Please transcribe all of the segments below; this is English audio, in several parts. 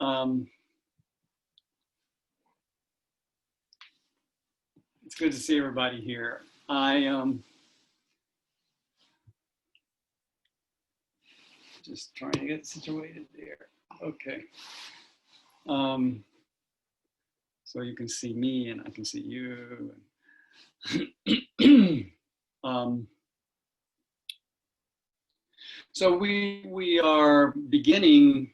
Um, it's good to see everybody here. Just trying to get situated there. Okay. So you can see me and I can see you. So we are beginning,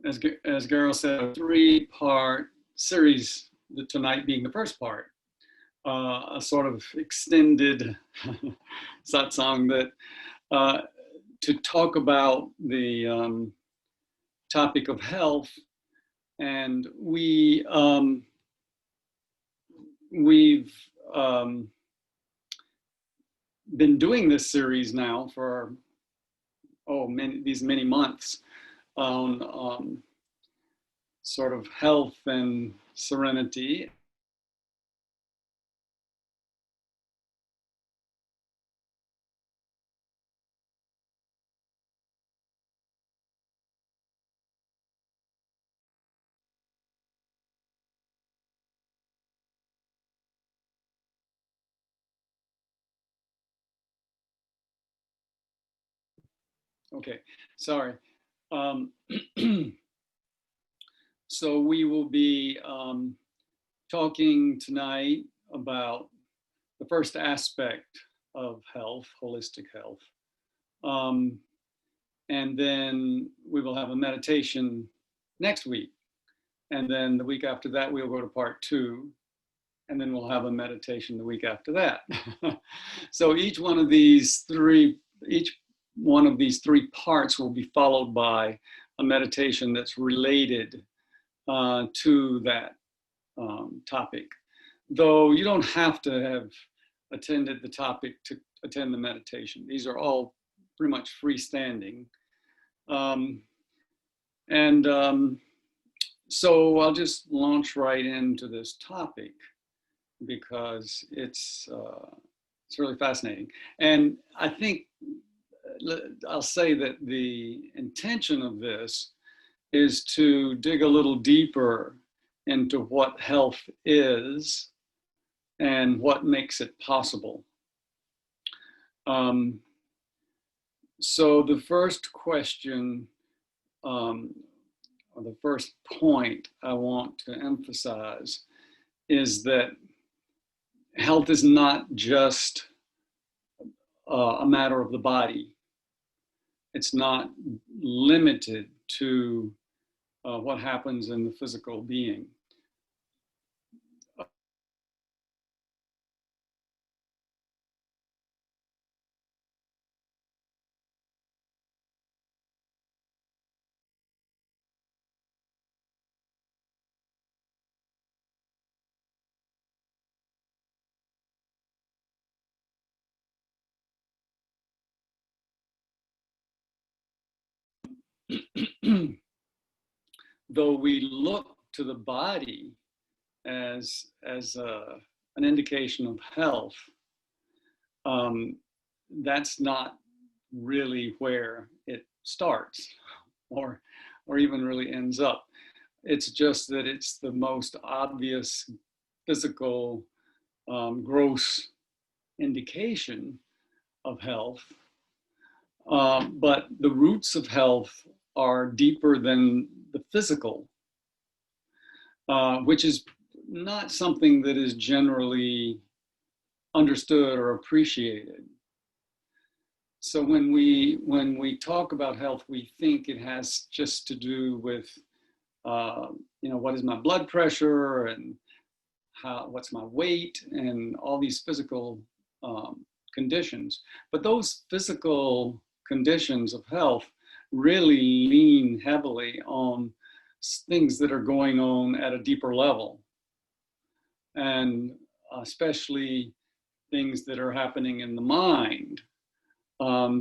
as Garo said, a 3-part series, tonight being the first part, a sort of extended satsang that to talk about the topic of health. And we've been doing this series now for these many months on sort of health and serenity. Okay, sorry. So we will be talking tonight about the first aspect of health, holistic health. And then we will have a meditation next week. And then the week after that, we'll go to part 2. And then we'll have a meditation the week after that. So each one of these three parts will be followed by a meditation that's related to that topic. Though you don't have to have attended the topic to attend the meditation. These are all pretty much freestanding. So I'll just launch right into this topic because it's really fascinating. And I think I'll say that the intention of this is to dig a little deeper into what health is and what makes it possible. So the first question, or the first point I want to emphasize is that health is not just a matter of the body. It's not limited to what happens in the physical being. Though we look to the body as an indication of health, that's not really where it starts or even really ends up. It's just that it's the most obvious physical gross indication of health. But the roots of health are deeper than the physical, which is not something that is generally understood or appreciated. So when we talk about health, we think it has just to do with, what is my blood pressure and what's my weight and all these physical conditions. But those physical conditions of health really lean heavily on things that are going on at a deeper level, and especially things that are happening in the mind.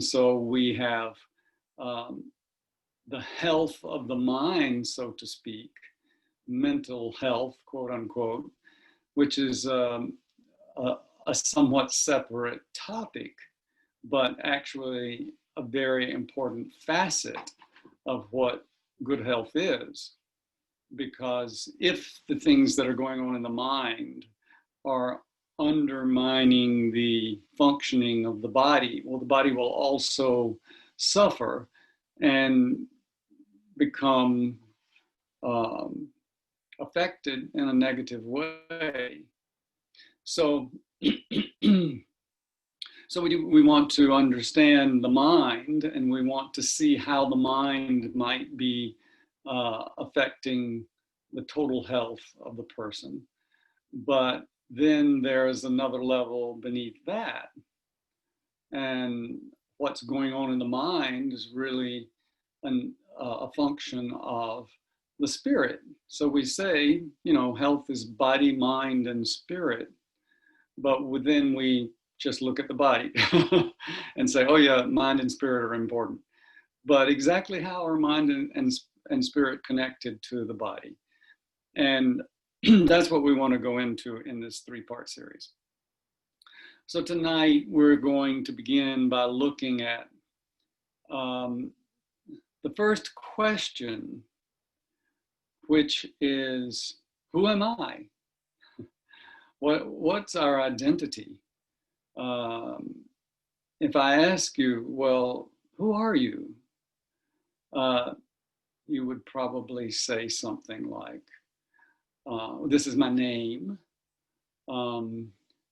So we have the health of the mind, so to speak, mental health, quote unquote, which is a somewhat separate topic, but actually a very important facet of what good health is. because if the things that are going on in the mind are undermining the functioning of the body, well, the body will also suffer and become affected in a negative way. So, so we want to understand the mind, and we want to see how the mind might be affecting the total health of the person. But then there's another level beneath that. And what's going on in the mind is really a function of the spirit. So we say, you know, health is body, mind, and spirit. But then we just look at the body and say, oh yeah, mind and spirit are important. But exactly how are mind and spirit connected to the body? And that's what we want to go into in this 3-part series. So tonight we're going to begin by looking at the first question, which is, who am I? What's our identity? If I ask you, well, who are you? You would probably say something like, this is my name.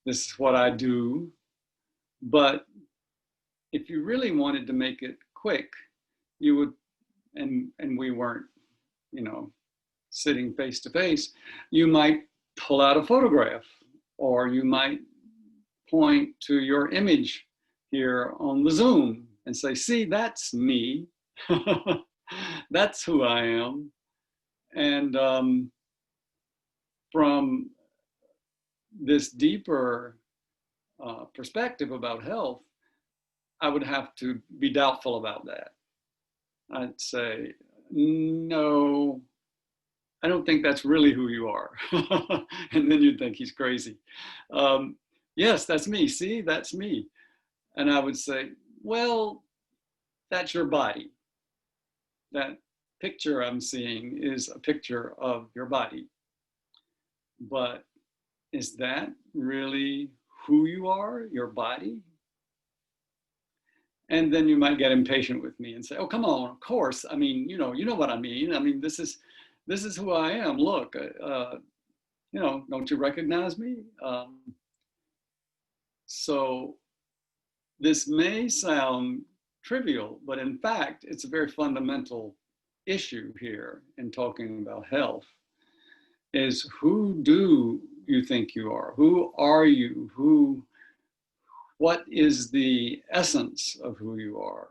This is what I do. But if you really wanted to make it quick, you would, and we weren't, you know, sitting face to face, you might pull out a photograph, or you might point to your image here on the Zoom and say, see, that's me. That's who I am. And from this deeper perspective about health, I would have to be doubtful about that. I'd say, no, I don't think that's really who you are. And then you'd think he's crazy. Yes, that's me. See, that's me. And I would say, well, that's your body. That picture I'm seeing is a picture of your body. But is that really who you are, your body? And then you might get impatient with me and say, oh, come on, of course. I mean, you know what I mean. I mean, this is who I am. Look, you know, don't you recognize me? So this may sound trivial, but in fact, it's a very fundamental issue here in talking about health, is who do you think you are? Who are you? What is the essence of who you are?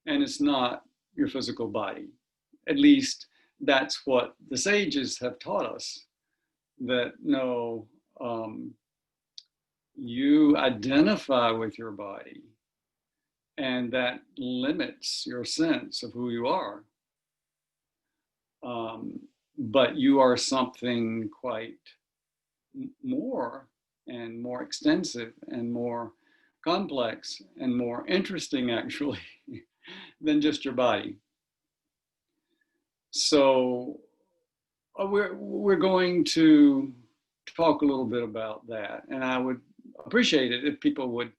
And it's not your physical body. At least that's what the sages have taught us, that no, you identify with your body, and that limits your sense of who you are. But you are something quite more and more extensive and more complex and more interesting, actually, than just your body. So we're going to talk a little bit about that, and I would appreciate it if people would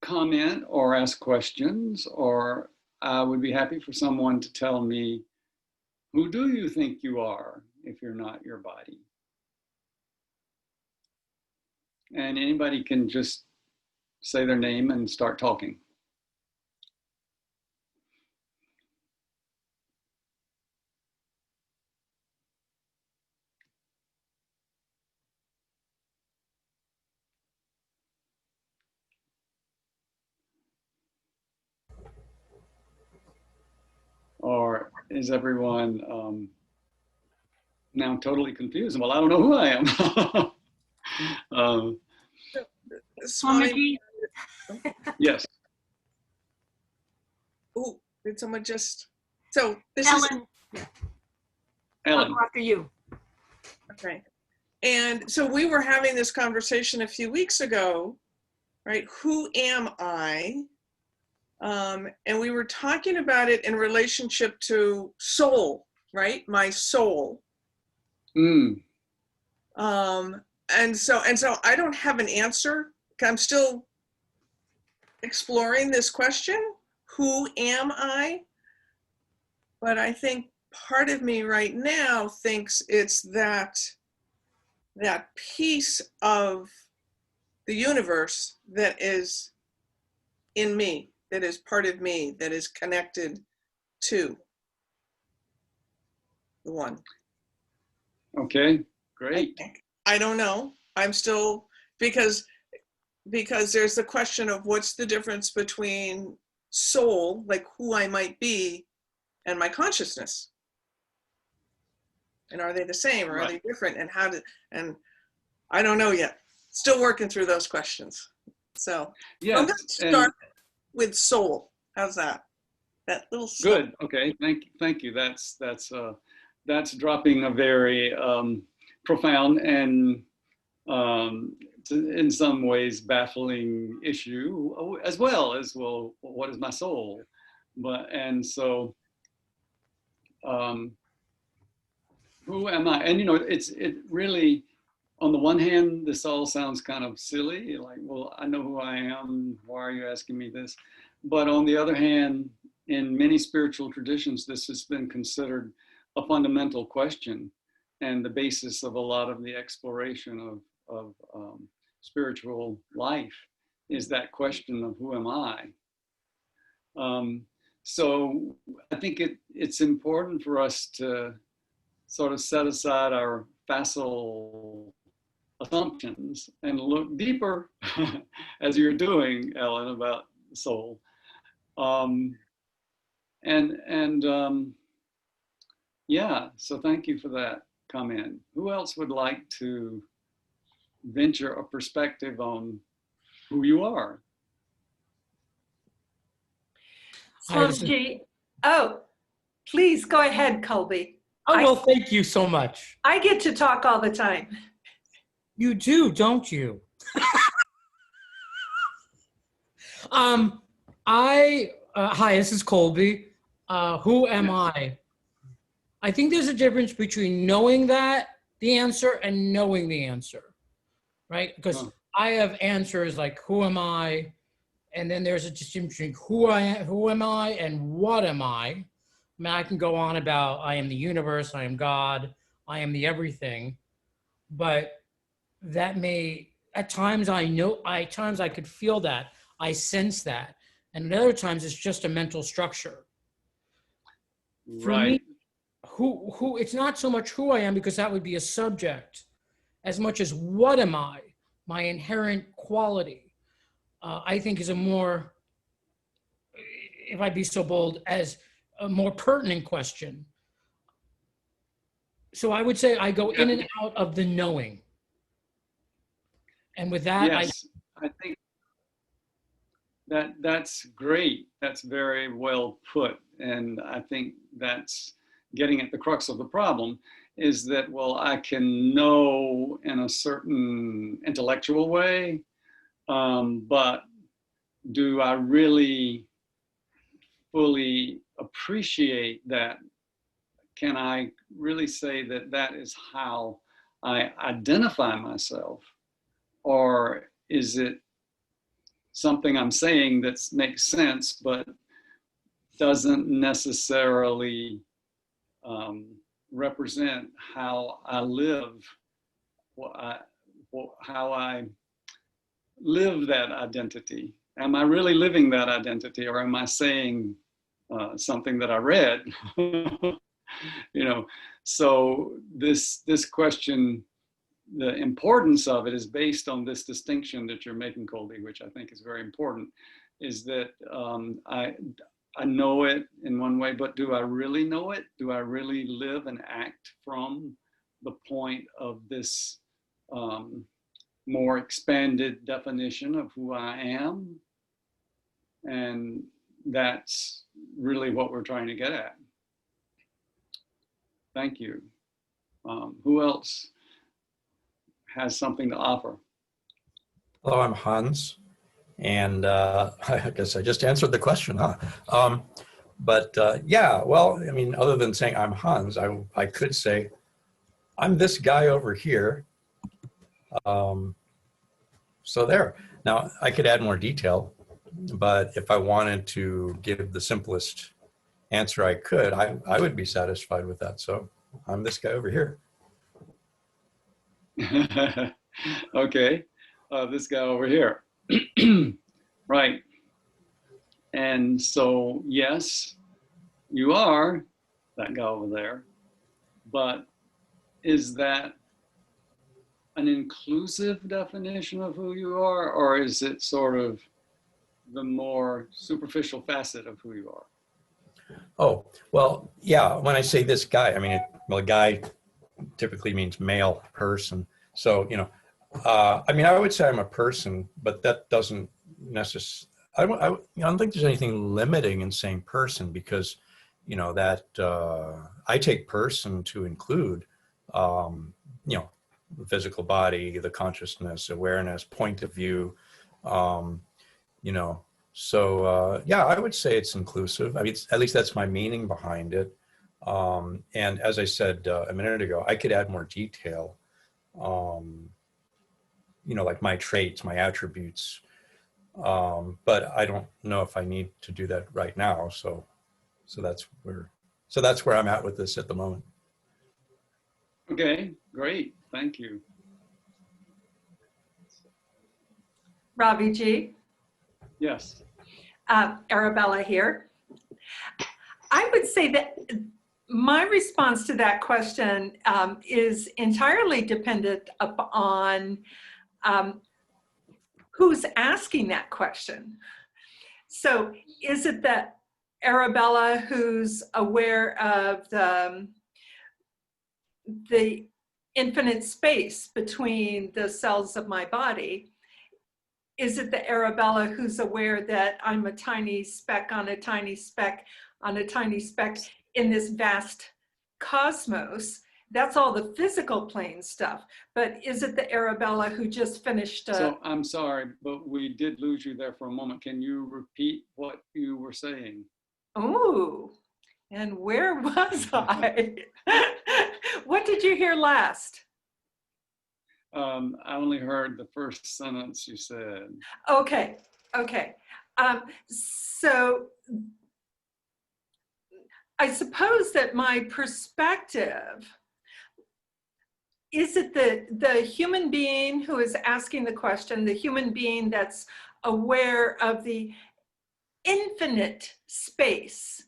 comment or ask questions, or I would be happy for someone to tell me, who do you think you are if you're not your body? And anybody can just say their name and start talking. Or is everyone now totally confused? Well, I don't know who I am. Swamiji? Yes. Oh, did someone just, so this Ellen. is Ellen. I'll go after you. okay. And so we were having this conversation a few weeks ago, right? Who am I? And we were talking about it in relationship to soul, right? My soul. Mm. And so I don't have an answer. I'm still exploring this question. Who am I? But I think part of me right now thinks it's that piece of the universe that is in me, that is part of me, that is connected to the one. Okay, great. I don't know. I'm still, because there's the question of what's the difference between soul, like who I might be, and my consciousness. And are they the same, or are they different? And and I don't know yet. Still working through those questions. So yes, I'm going to start with soul. How's that? That little soul. Good. Okay. Thank you. That's dropping a very profound and in some ways baffling issue, as well as, well, what is my soul? And so who am I? And it really, on the one hand, this all sounds kind of silly, like, well, I know who I am, why are you asking me this? But on the other hand, in many spiritual traditions, this has been considered a fundamental question and the basis of a lot of the exploration of spiritual life is that question of who am I? So I think it's important for us to sort of set aside our facile assumptions and look deeper, as you're doing, Ellen, about the soul. Yeah, so thank you for that comment. Who else would like to venture a perspective on who you are? Swamiji, oh, please go ahead, Colby. Oh, well, thank you so much. I get to talk all the time. You do, don't you? Hi, this is Colby. Who am I? I think there's a difference between knowing the answer and knowing the answer, right? Because I have answers like, who am I? And then there's a distinction between who am I and what am I? I mean, I can go on about I am the universe, I am God, I am the everything, but that may, at times I could feel that, I sense that, and at other times it's just a mental structure. For me, who it's not so much who I am, because that would be a subject, as much as what am I, my inherent quality. I think is a more, if I'd be so bold, as a more pertinent question. So I would say I go in and out of the knowing. And with that, yes, I think that's great. That's very well put. And I think that's getting at the crux of the problem, is that, well, I can know in a certain intellectual way, but do I really fully appreciate that? Can I really say that that is how I identify myself? Or is it something I'm saying that makes sense, but doesn't necessarily represent how I live, how I live that identity? Am I really living that identity, or am I saying something that I read? So this question, the importance of it is based on this distinction that you're making, Colby, which I think is very important, is that I know it in one way, but do I really know it? Do I really live and act from the point of this more expanded definition of who I am? And that's really what we're trying to get at. Thank you. Who else has something to offer? Hello, I'm Hans. And I guess I just answered the question, huh? Yeah, well, I mean, other than saying I'm Hans, I could say I'm this guy over here. So there. Now, I could add more detail, but if I wanted to give the simplest answer I could, I would be satisfied with that. So I'm this guy over here. Okay, this guy over here. Right. And so, yes, you are that guy over there, but is that an inclusive definition of who you are, or is it sort of the more superficial facet of who you are? Oh, well, yeah, when I say this guy, I mean, well, guy typically means male person. So, you know, I mean, I would say I'm a person, but that doesn't necessarily, I don't think there's anything limiting in saying person, because, you know, that I take person to include, you know, the physical body, the consciousness, awareness, point of view, you know. So, yeah, I would say it's inclusive. I mean, at least that's my meaning behind it. And as I said a minute ago, I could add more detail, you know, like my traits, my attributes. But I don't know if I need to do that right now. So that's where I'm at with this at the moment. Okay, great. Thank you. Ravi G. Yes. Arabella here. I would say that my response to that question is entirely dependent upon who's asking that question. So is it that Arabella who's aware of the infinite space between the cells of my body? Is it the Arabella who's aware that I'm a tiny speck on a tiny speck on a tiny speck in this vast cosmos? That's all the physical plane stuff. But is it the Arabella who just finished? So I'm sorry, but we did lose you there for a moment. Can you repeat what you were saying? Oh, and where was I? What did you hear last? I only heard the first sentence you said. Okay. So I suppose that my perspective, is it the human being who is asking the question, the human being that's aware of the infinite space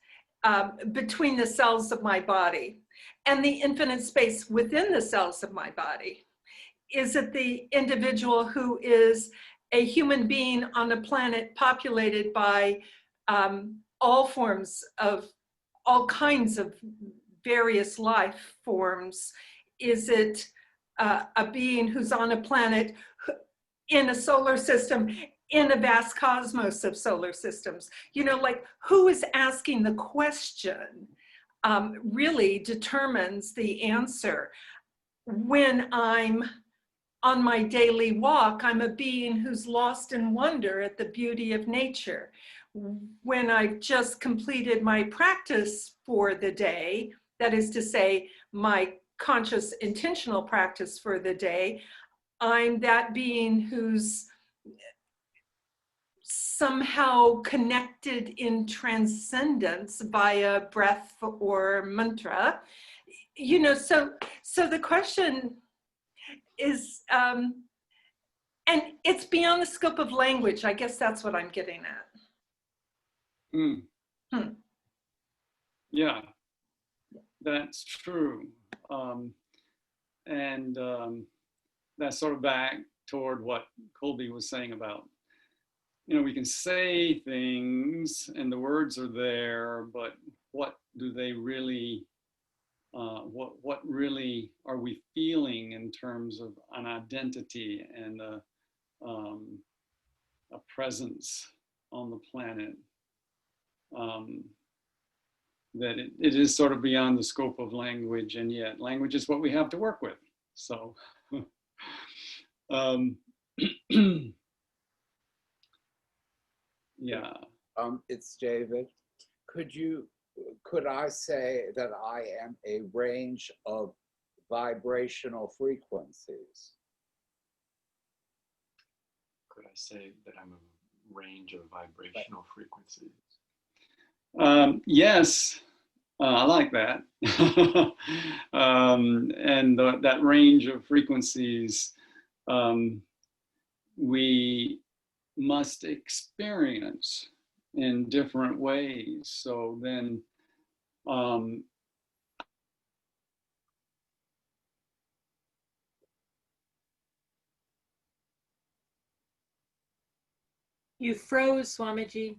between the cells of my body and the infinite space within the cells of my body? Is it the individual who is a human being on a planet populated by all forms of, all kinds of various life forms? Is it a being who's on a planet in a solar system, in a vast cosmos of solar systems? You know, like, who is asking the question really determines the answer. When I'm on my daily walk, I'm a being who's lost in wonder at the beauty of nature. When I've just completed my practice for the day, that is to say, my conscious intentional practice for the day, I'm that being who's somehow connected in transcendence via breath or mantra. You know, so the question is, and it's beyond the scope of language. I guess that's what I'm getting at. Yeah, that's true. That's sort of back toward what Colby was saying about, you know, we can say things and the words are there, but what do they really, what really are we feeling in terms of an identity and a presence on the planet? That it is sort of beyond the scope of language, and yet language is what we have to work with. So Yeah. It's David. Could I say that I am a range of vibrational frequencies? Could I say that I'm a range of vibrational frequencies? Yes, I like that. And that range of frequencies we must experience in different ways. So then You froze, Swamiji.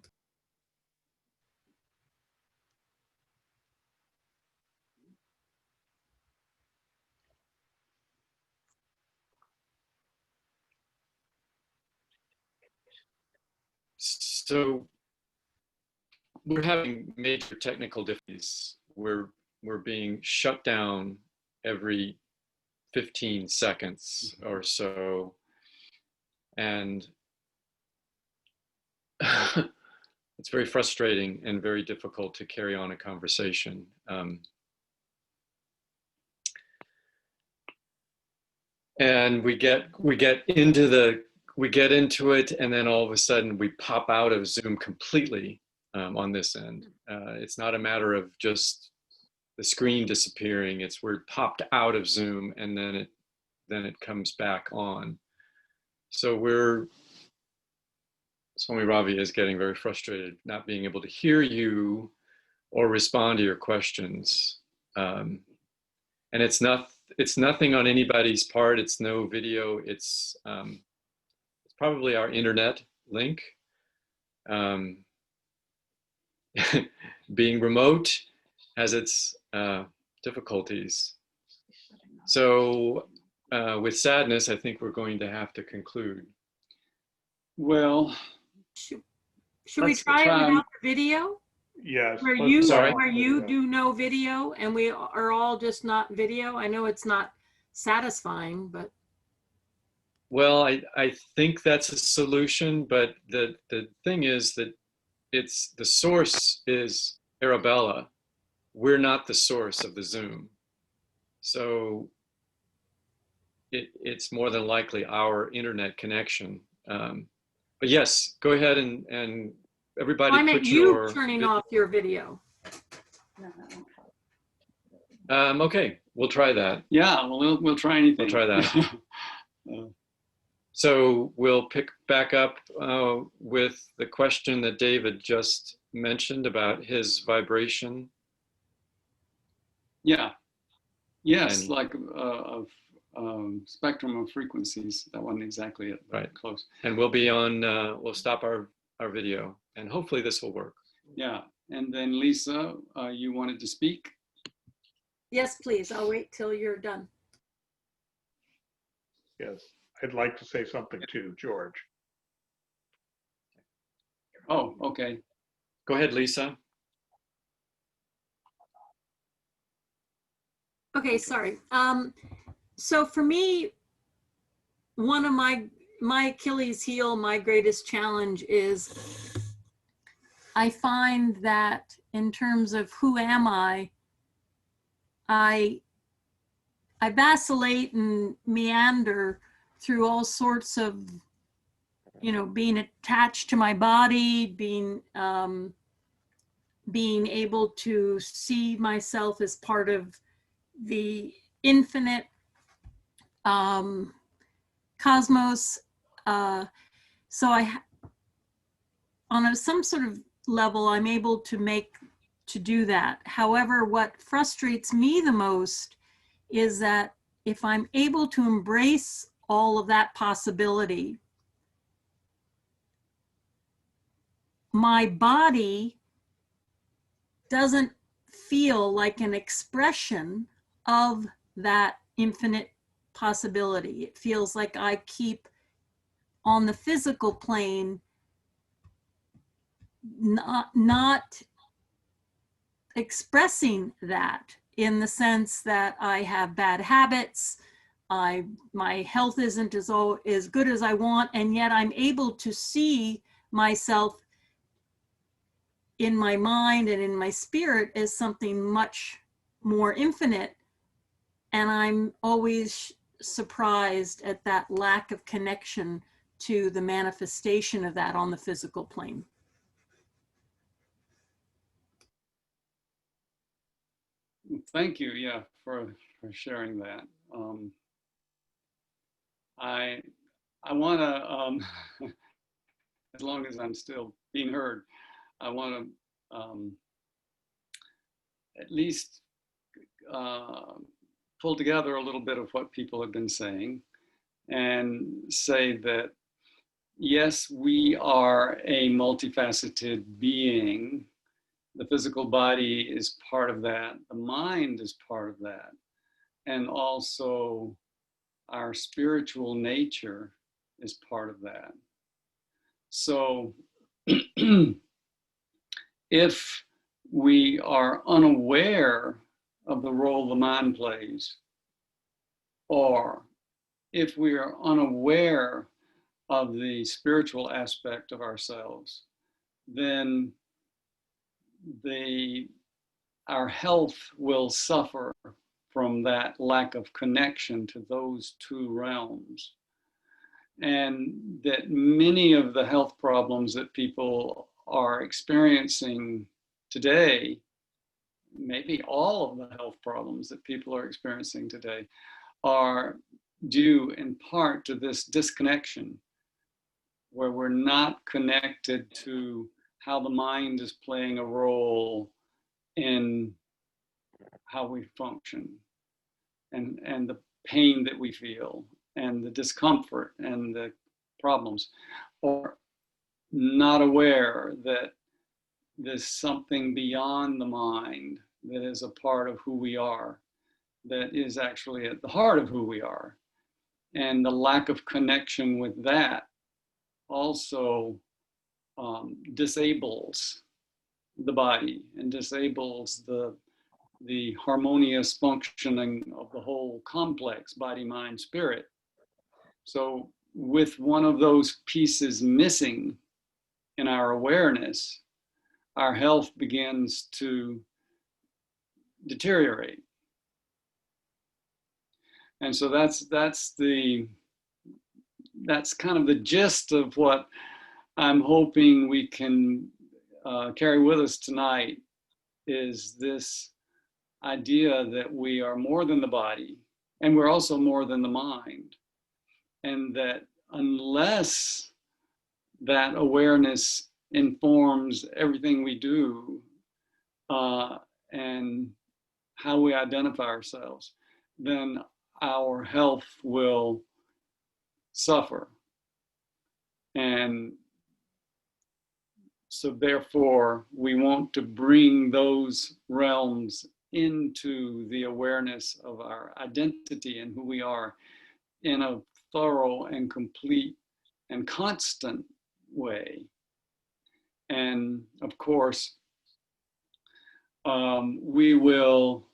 So we're having major technical difficulties. We're being shut down every 15 seconds or so. And it's very frustrating and very difficult to carry on a conversation. And we get into it, and then all of a sudden we pop out of Zoom completely on this end. It's not a matter of just the screen disappearing. It's we're popped out of Zoom, and then it comes back on. So Swami Ravi is getting very frustrated not being able to hear you or respond to your questions. And it's nothing on anybody's part. It's no video. It's probably our internet link. Being remote has its difficulties. So with sadness, I think we're going to have to conclude. well, Should we let's try it without the video? Yes. Where you do no video and we are all just not video? I know it's not satisfying, but. Well, I think that's a solution, but the thing is that the source is Arabella. We're not the source of the Zoom. So it's more than likely our internet connection. But yes, go ahead and everybody I meant put you your turning off your video. okay, we'll try that. yeah, well, we'll try anything. We'll try that. So we'll pick back up with the question that David just mentioned about his vibration. Yeah. Yes, And- like spectrum of frequencies. That wasn't exactly it, but Right. close. And we'll be on, we'll stop our video, and hopefully this will work. Yeah, and then Lisa, you wanted to speak? Yes, please. I'll wait till you're done. Yes, I'd like to say something too, George. Oh, okay. Go ahead, Lisa. Okay, sorry. So for me, one of my Achilles heel, my greatest challenge is I find that in terms of who am I vacillate and meander through all sorts of, being attached to my body, being able to see myself as part of the infinite cosmos. So on some sort of level, I'm able to do that. However, what frustrates me the most is that if I'm able to embrace all of that possibility, my body doesn't feel like an expression of that infinite possibility. It feels like I keep on the physical plane not expressing that, in the sense that I have bad habits, my health isn't as good as I want, and yet I'm able to see myself in my mind and in my spirit as something much more infinite. And I'm always surprised at that lack of connection to the manifestation of that on the physical plane. Thank you, yeah, for sharing that. I want to, as long as I'm still being heard, I want to at least pull together a little bit of what people have been saying and say that, yes, we are a multifaceted being. The physical body is part of that. The mind is part of that. And also our spiritual nature is part of that. So if we are unaware of the role the mind plays, or if we are unaware of the spiritual aspect of ourselves, then our health will suffer from that lack of connection to those two realms. And that many of the health problems that people are experiencing today, maybe all of the health problems that people are experiencing today, are due in part to this disconnection, where we're not connected to how the mind is playing a role in how we function, and the pain that we feel, and the discomfort and the problems, or not aware that there's something beyond the mind that is a part of who we are, that is actually at the heart of who we are. And the lack of connection with that also disables the body and disables the harmonious functioning of the whole complex body, mind, spirit. So with one of those pieces missing in our awareness, our health begins to deteriorate. And so that's kind of the gist of what I'm hoping we can carry with us tonight, is this idea that we are more than the body, and we're also more than the mind. And that unless that awareness informs everything we do and how we identify ourselves, then our health will suffer. And so therefore, we want to bring those realms into the awareness of our identity and who we are in a thorough and complete and constant way. And of course, we will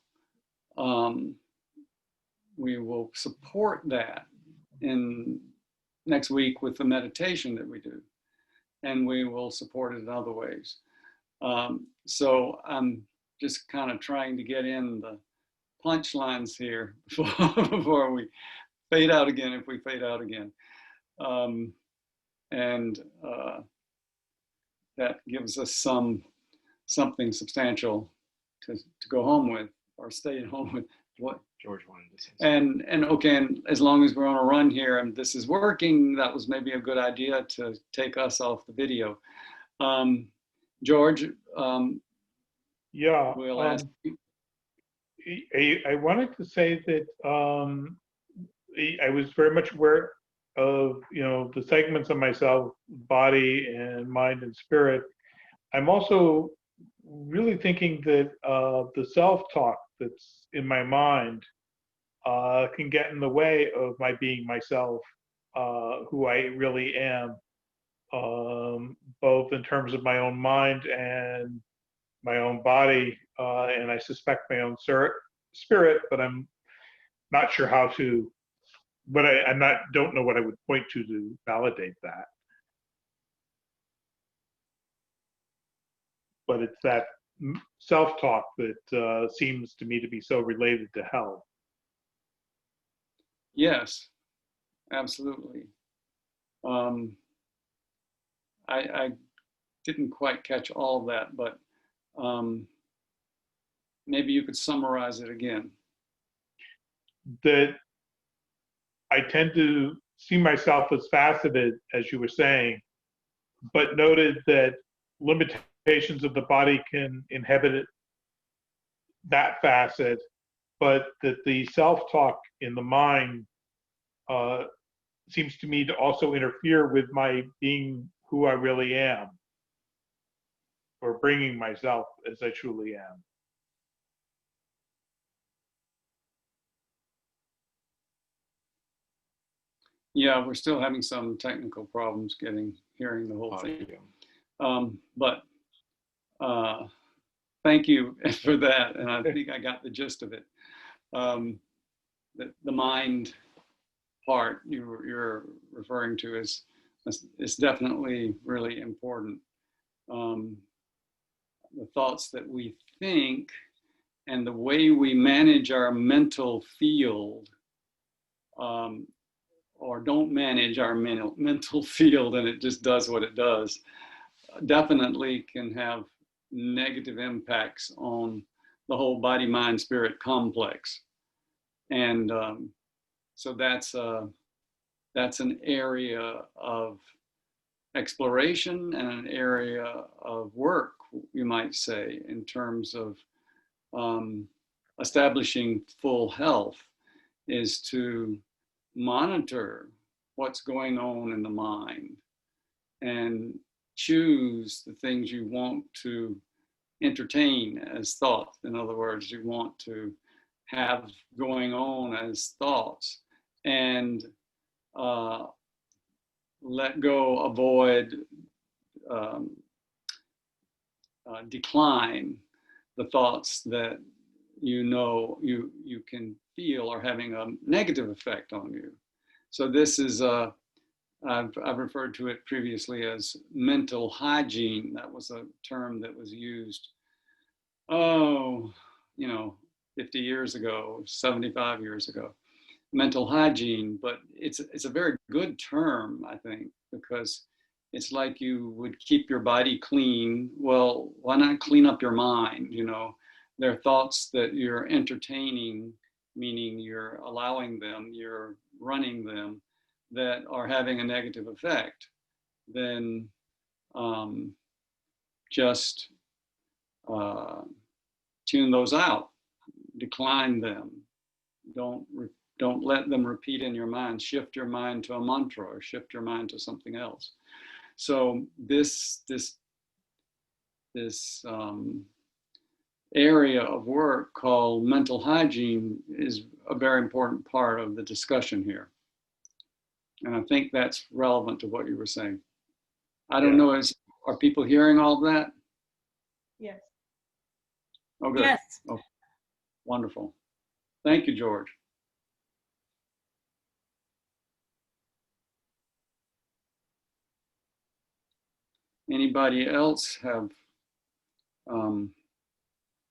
support that in next week with the meditation that we do, and we will support it in other ways. So I'm just kind of trying to get in the punchlines here before we fade out again, if we fade out again. That gives us something substantial to go home with, or stay at home with. What George wanted to say. And okay, and as long as we're on a run here and this is working, that was maybe a good idea to take us off the video. George, Yeah. we'll ask you. I wanted to say that I was very much aware of, the segments of myself, body and mind and spirit. I'm also really thinking that the self-talk that's in my mind can get in the way of my being myself, who I really am, both in terms of my own mind and my own body, and I suspect my own spirit, but I'm not sure how to. But don't know what I would point to validate that. but it's that self-talk that seems to me to be so related to health. Yes, absolutely. I didn't quite catch all of that, but maybe you could summarize it again. That I tend to see myself as faceted, as you were saying, but noted that limitations of the body can inhibit that facet, but that the self-talk in the mind seems to me to also interfere with my being who I really am, or bringing myself as I truly am. Yeah, we're still having some technical problems hearing the whole thing. But thank you for that, and I think I got the gist of it. The mind part you're referring to is definitely really important. The thoughts that we think and the way we manage our mental field, or don't manage our mental field and it just does what it does, definitely can have negative impacts on the whole body, mind, spirit complex. And so that's an area of exploration and an area of work, you might say, in terms of establishing full health, is to monitor what's going on in the mind and choose the things you want to entertain as thoughts. In other words, you want to have going on as thoughts, and let go, avoid, decline the thoughts that you can feel are having a negative effect on you. So this is I've referred to it previously as mental hygiene. That was a term that was used, 50 years ago, 75 years ago, mental hygiene. But it's a very good term, I think, because it's like you would keep your body clean. Well, why not clean up your mind? There are thoughts that you're entertaining, meaning you're allowing them, you're running them, that are having a negative effect. Then just tune those out, decline them. Don't let them repeat in your mind. Shift your mind to a mantra, or shift your mind to something else. So this area of work called mental hygiene is a very important part of the discussion here. And I think that's relevant to what you were saying. I don't know, are people hearing all of that? Yes. Oh, good. Yes. Oh, wonderful. Thank you, George. Anybody else have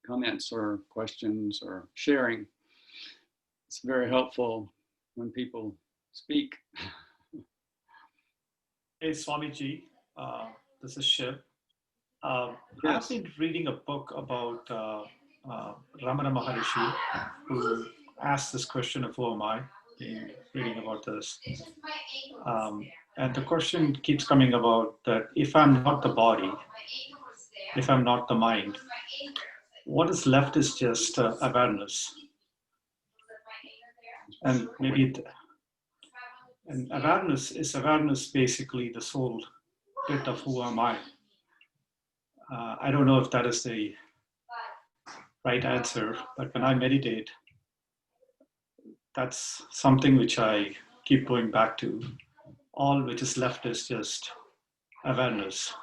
comments or questions or sharing? It's very helpful when people speak. Hey, Swamiji, this is Shiv. I've Yes. been reading a book about Ramana Maharishi, who asked this question of who am I, been reading about this. And the question keeps coming about that if I'm not the body, if I'm not the mind, what is left is just awareness. And maybe and awareness is basically the soul bit of who am I. I don't know if that is the right answer, but when I meditate, that's something which I keep going back to. All which is left is just awareness.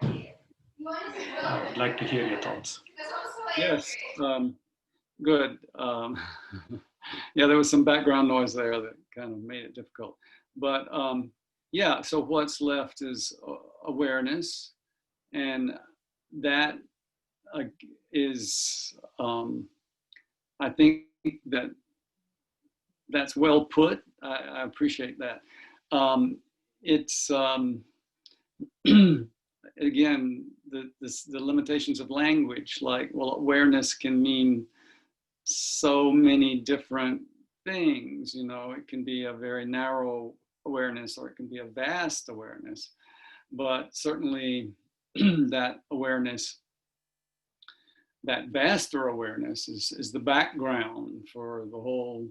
I would like to hear your thoughts. Yes, good. Yeah, there was some background noise there that kind of made it difficult. But yeah, so what's left is awareness, and that is, I think that that's well put. I appreciate that. It's again the limitations of language. Like, well, awareness can mean so many different things. You know, it can be a very narrow awareness, or it can be a vast awareness. But certainly, that awareness, that vaster awareness, is the background for the whole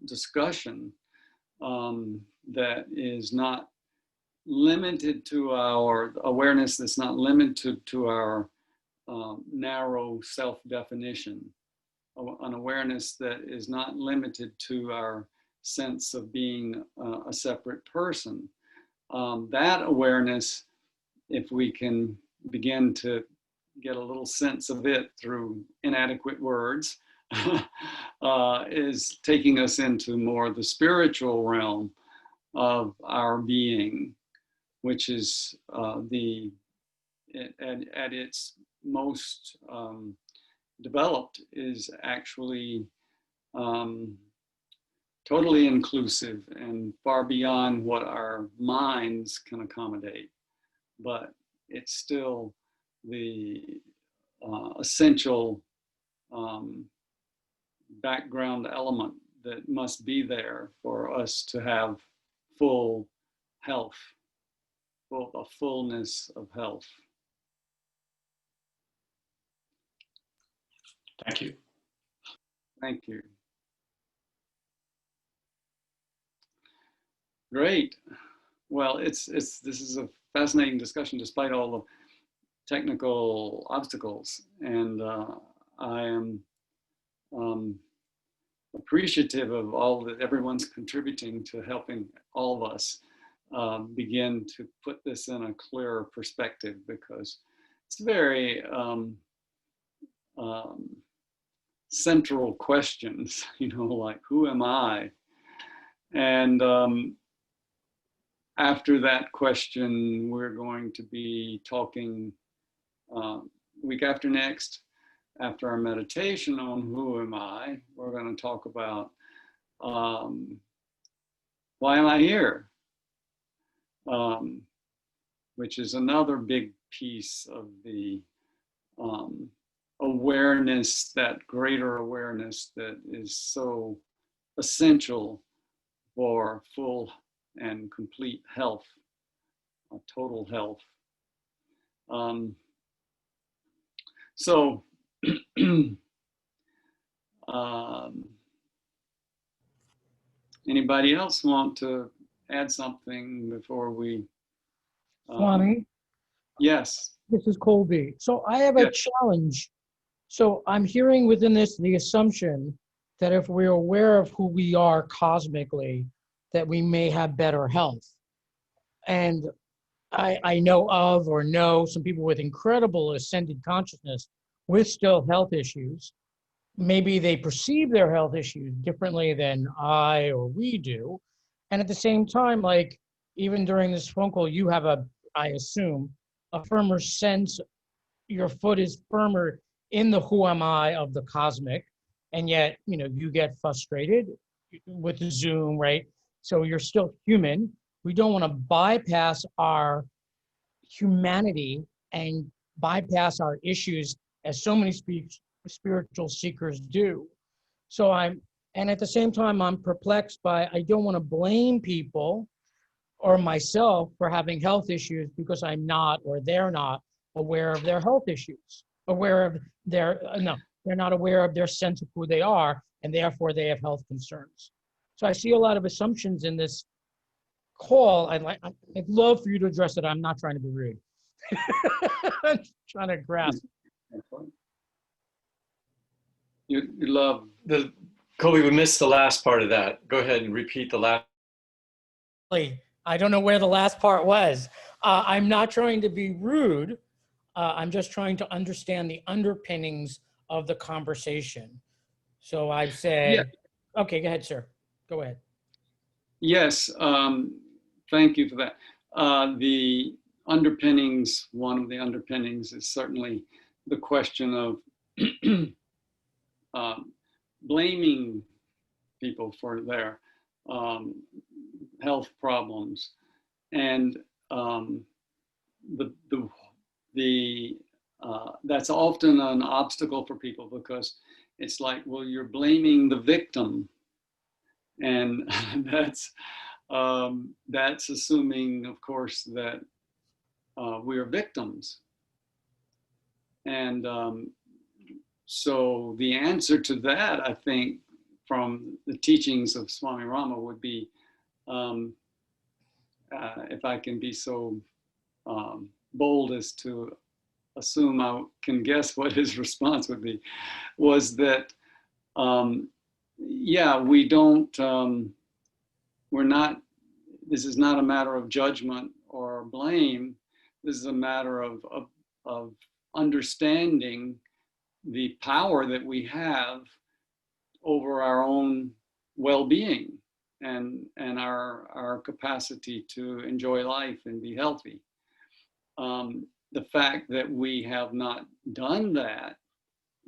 discussion, that is not limited to our awareness, that's not limited to our narrow self-definition, an awareness that is not limited to our sense of being a separate person. That awareness, if we can begin to get a little sense of it through inadequate words, is taking us into more the spiritual realm of our being, which is at its most developed, is actually totally inclusive and far beyond what our minds can accommodate. But it's still the essential background element that must be there for us to have full health, a fullness of health. Thank you. Thank you. Great. Well, this is a fascinating discussion despite all the technical obstacles, and I am appreciative of all that everyone's contributing to helping all of us begin to put this in a clearer perspective, because it's very central questions, you know, like, who am I? And after that question, we're going to be talking week after next, after our meditation on who am I, we're going to talk about why am I here? Which is another big piece of the awareness, that greater awareness that is so essential for full and complete health, total health. So, anybody else want to add something before we? Swami, Yes. this is Colby. So I have a Yes. challenge. So I'm hearing within this the assumption that if we're aware of who we are cosmically, that we may have better health. And I know of or know some people with incredible ascended consciousness with still health issues. Maybe they perceive their health issues differently than I or we do. And at the same time, like even during this phone call, you have I assume, a firmer sense, your foot is firmer in the who am I of the cosmic. And yet, you know, you get frustrated with the Zoom, right? So you're still human. We don't want to bypass our humanity and bypass our issues as so many spiritual seekers do. So and at the same time, I'm perplexed by, I don't want to blame people or myself for having health issues because I'm not, or they're not aware of their health issues, aware of their, no, they're not aware of their sense of who they are, and therefore they have health concerns. So I see a lot of assumptions in this call. I'd love for you to address it. I'm not trying to be rude. I'm trying to grasp. You love The Colby, we missed the last part of that. Go ahead and repeat the last. I don't know where the last part was. I'm not trying to be rude. I'm just trying to understand the underpinnings of the conversation. So I've said, okay, go ahead, sir. Go ahead. Yes. thank you for that. The underpinnings, one of the underpinnings is certainly the question of blaming people for their health problems, and that's often an obstacle for people, because it's like, well, you're blaming the victim, and that's assuming, of course, that we are victims. And so the answer to that, I think, from the teachings of Swami Rama would be, if I can be so bold as to assume I can guess what his response would be, was that, yeah, we don't, we're not, this is not a matter of judgment or blame. This is a matter of understanding the power that we have over our own well-being and our capacity to enjoy life and be healthy. The fact that we have not done that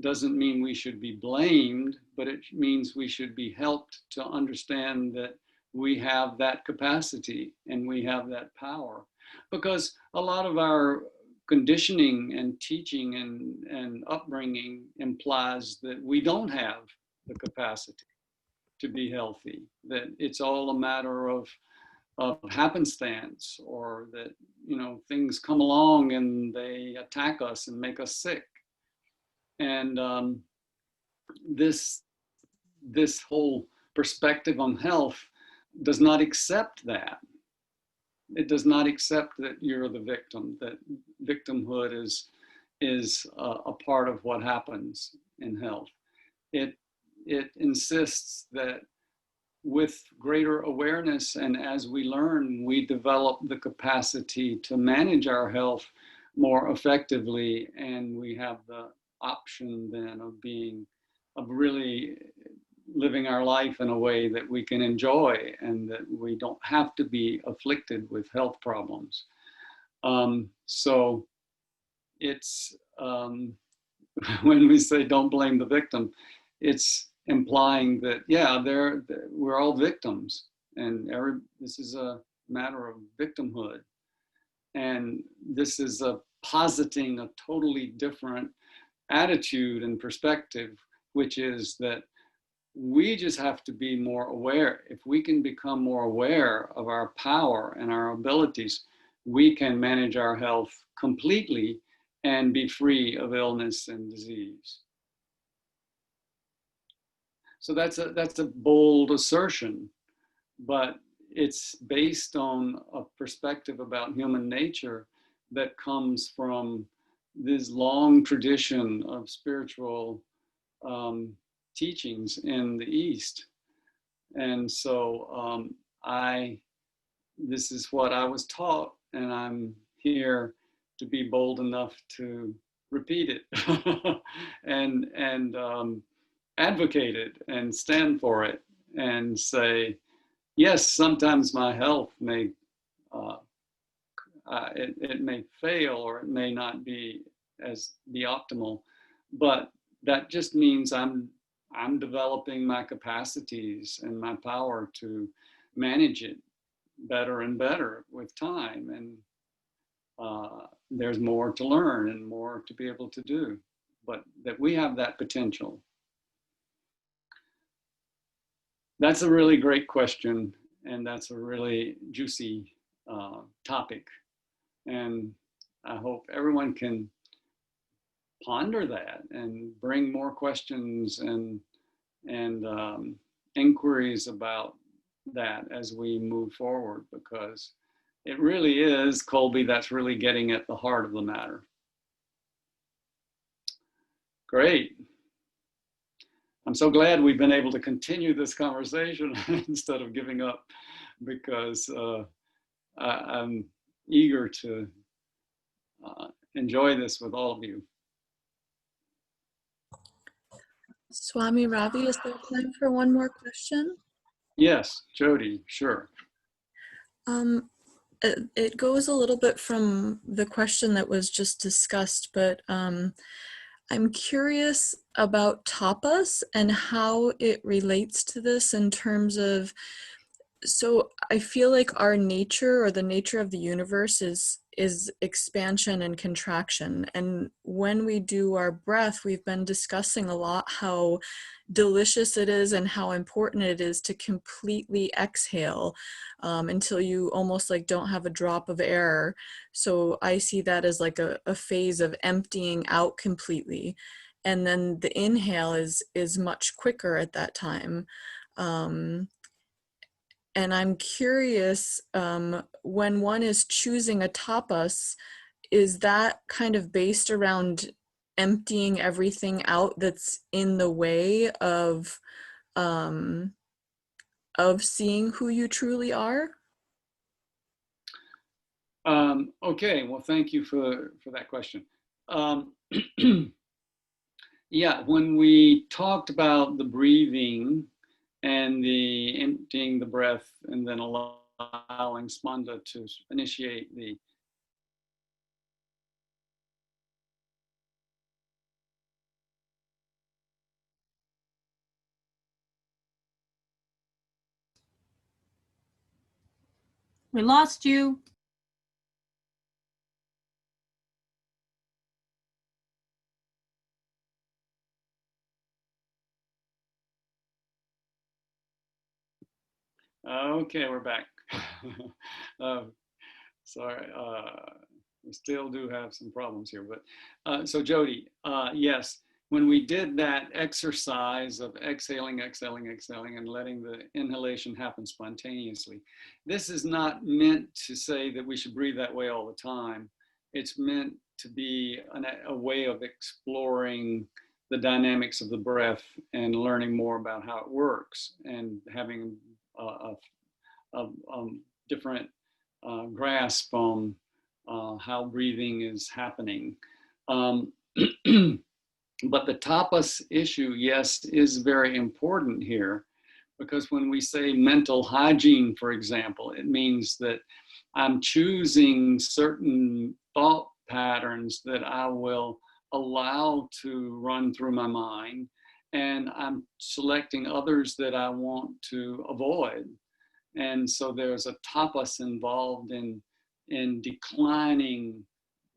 doesn't mean we should be blamed, but it means we should be helped to understand that we have that capacity and we have that power. Because a lot of our conditioning and teaching and upbringing implies that we don't have the capacity to be healthy, that it's all a matter of happenstance, or that, you know, things come along and they attack us and make us sick. And this whole perspective on health does not accept that. It does not accept that you're the victim, that victimhood is a part of what happens in health. It insists that with greater awareness, and as we learn, we develop the capacity to manage our health more effectively, and we have the option then of really living our life in a way that we can enjoy, and that we don't have to be afflicted with health problems. So it's, when we say don't blame the victim, it's implying that, yeah, we're all victims, and this is a matter of victimhood. And this is positing a totally different attitude and perspective, which is that we just have to be more aware. If we can become more aware of our power and our abilities, we can manage our health completely and be free of illness and disease. So that's a bold assertion, but it's based on a perspective about human nature that comes from this long tradition of spiritual teachings in the East. And so this is what I was taught, and I'm here to be bold enough to repeat it and advocate it and stand for it and say, yes, sometimes my health may, it may fail, or it may not be optimal, but that just means I'm developing my capacities and my power to manage it better and better with time. And there's more to learn and more to be able to do, but that we have that potential. That's a really great question, and that's a really juicy topic. And I hope everyone can ponder that and bring more questions and inquiries about that as we move forward, because it really is, Colby, that's really getting at the heart of the matter. Great. I'm so glad we've been able to continue this conversation instead of giving up, because I'm eager to enjoy this with all of you. Swami Ravi, is there time for one more question? Yes, Jody, sure. It goes a little bit from the question that was just discussed, but I'm curious about tapas and how it relates to this in terms of, so I feel like our nature or the nature of the universe is expansion and contraction. And when we do our breath, we've been discussing a lot how delicious it is and how important it is to completely exhale until you almost like don't have a drop of air. So I see that as like a phase of emptying out completely. And then the inhale is much quicker at that time. And I'm curious, when one is choosing a tapas, is that kind of based around emptying everything out that's in the way of seeing who you truly are? Okay, well, thank you for that question. Yeah, when we talked about the breathing and the emptying the breath and then allowing Spanda to initiate the We lost you. Okay, we're back. Sorry, we still do have some problems here, but so Jody, yes, when we did that exercise of exhaling, exhaling, exhaling, and letting the inhalation happen spontaneously, this is not meant to say that we should breathe that way all the time. It's meant to be a way of exploring the dynamics of the breath and learning more about how it works and having a different grasp on how breathing is happening. But the tapas issue, yes, is very important here, because when we say mental hygiene, for example, it means that I'm choosing certain thought patterns that I will allow to run through my mind, and I'm selecting others that I want to avoid. And so there's a tapas involved in declining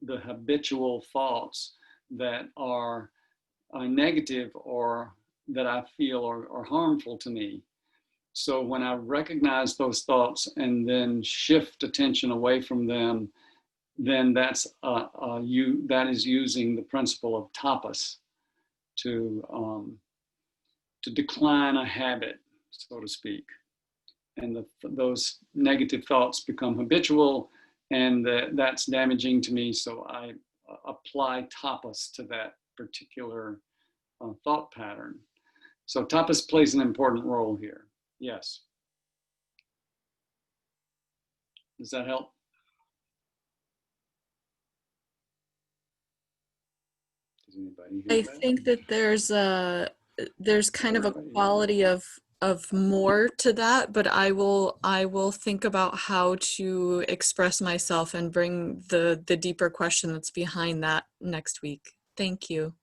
the habitual thoughts that are negative or that I feel are harmful to me. So when I recognize those thoughts and then shift attention away from them, then that is using the principle of tapas to decline a habit, so to speak. And those negative thoughts become habitual, and that's damaging to me. So I apply tapas to that particular thought pattern. So tapas plays an important role here. Yes. Does that help? Does anybody hear I that? think that there's kind of a quality of more to that, but I will think about how to express myself and bring the deeper question that's behind that next week. Thank you.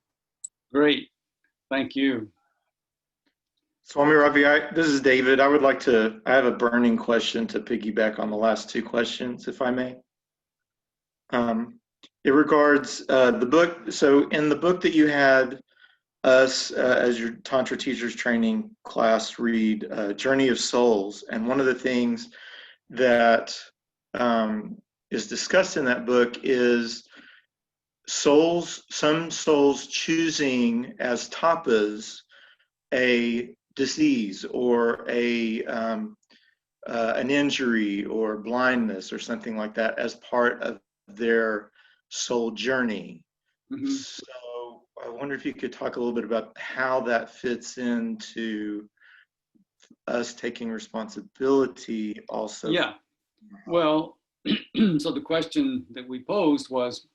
Great. Thank you. Swami Ravi, this is David. I have a burning question to piggyback on the last two questions, if I may. It regards the book. So in the book that you had us as your Tantra teachers training class read, Journey of Souls, and one of the things that is discussed in that book is some souls choosing as tapas a disease or an injury or blindness or something like that as part of their soul journey. Mm-hmm. So I wonder if you could talk a little bit about how that fits into us taking responsibility also. Yeah. Well, so the question that we posed was,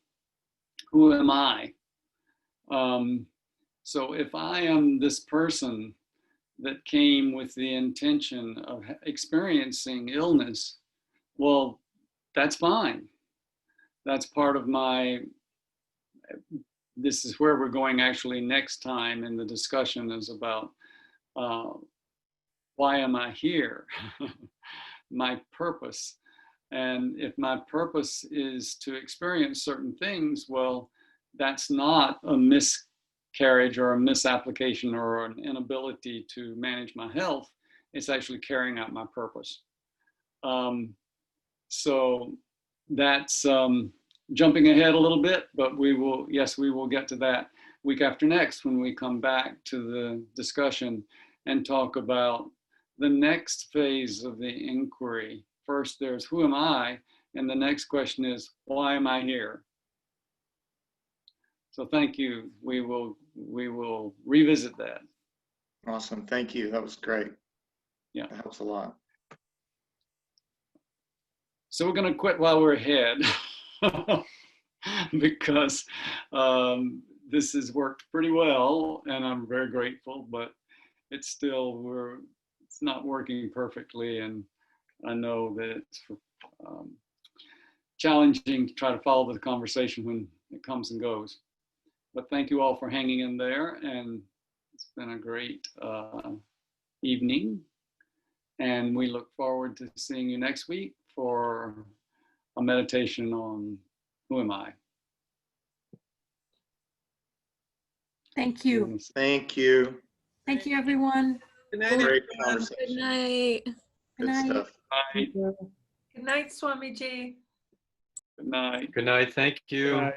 who am I? So if I am this person that came with the intention of experiencing illness, well, that's fine. That's part of my, this is where we're going actually next time in the discussion is about why am I here? My purpose. And if my purpose is to experience certain things, well, that's not a miscarriage or a misapplication or an inability to manage my health. It's actually carrying out my purpose. So that's jumping ahead a little bit, but we will, yes, we will get to that week after next when we come back to the discussion and talk about the next phase of the inquiry. First, there's who am I? And the next question is, why am I here? So thank you. We will revisit that. Awesome. Thank you. That was great. Yeah. That helps a lot. So we're going to quit while we're ahead because this has worked pretty well and I'm very grateful, but it's still, it's not working perfectly. And I know that it's challenging to try to follow the conversation when it comes and goes. But thank you all for hanging in there. And it's been a great evening. And we look forward to seeing you next week for a meditation on who am I. Thank you. Thank you. Thank you, everyone. Good night, Great everyone. Good conversation. night. Good night. stuff. Good Good night, Swamiji. night. Good night. Thank you. Good night.